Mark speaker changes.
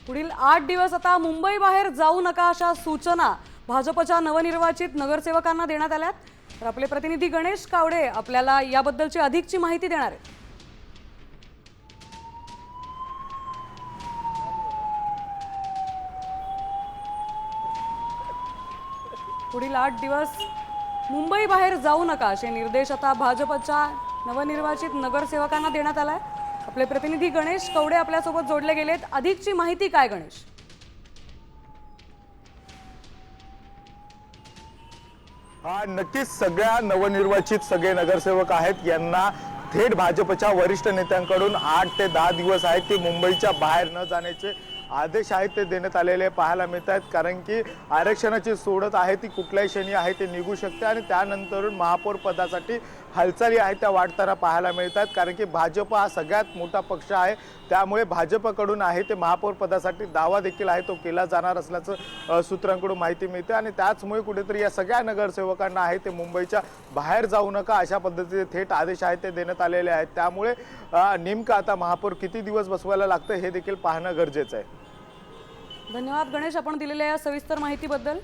Speaker 1: पुढील 8 दिवस आता मुंबई बाहेर जाऊ नका अशा सूचना भाजपच्या नवनिर्वाचित नगरसेवकांना देण्यात आल्यात। तर आपले प्रतिनिधी गणेश कावडे आपल्याला याबद्दलची अधिकची माहिती देणार आहेत। पुढील 8 दिवस मुंबई बाहेर जाऊ नका असे निर्देश आता भाजपच्या नवनिर्वाचित नगरसेवकांना देण्यात आलाय। आपले प्रतिनिधी गणेश कवडे आपल्यासोबत जोडले गेलेत। अधिकची माहिती काय गणेश?
Speaker 2: नक्कीच सगळ्या नवनिर्वाचित सगळे नगरसेवक आहेत यांना थेट भाजपच्या वरिष्ठ नेत्यांकडून 8 ते 10 दिवस आहेत ते मुंबईच्या बाहेर न जाण्याचे आदेश आहेत ते देण्यात आलेले पाहायला मिळत आहेत। कारण की आरक्षणाची सोडत आहे ती कुठल्याही क्षणी आहे ते निघू शकते आणि त्यानंतरून महापौर पदासाठी हालचाली आहेत त्या वाढताना पाहायला मिळतात। कारण की भाजप हा सगळ्यात मोठा पक्ष आहे, त्यामुळे भाजपकडून आहे ते महापौर पदासाठी दावा देखील आहे तो केला जाणार असल्याचं सूत्रांकडून माहिती मिळते आणि त्याचमुळे कुठेतरी या सगळ्या नगरसेवकांना आहे ते मुंबईच्या बाहेर जाऊ नका अशा पद्धतीचे थेट आदेश आहेत ते देण्यात आलेले आहेत। त्यामुळे नेमकं आता महापौर किती दिवस बसवायला लागतं हे देखील पाहणं गरजेचं आहे।
Speaker 1: धन्यवाद गणेश, आपण दिलेल्या या सविस्तर माहितीबद्दल।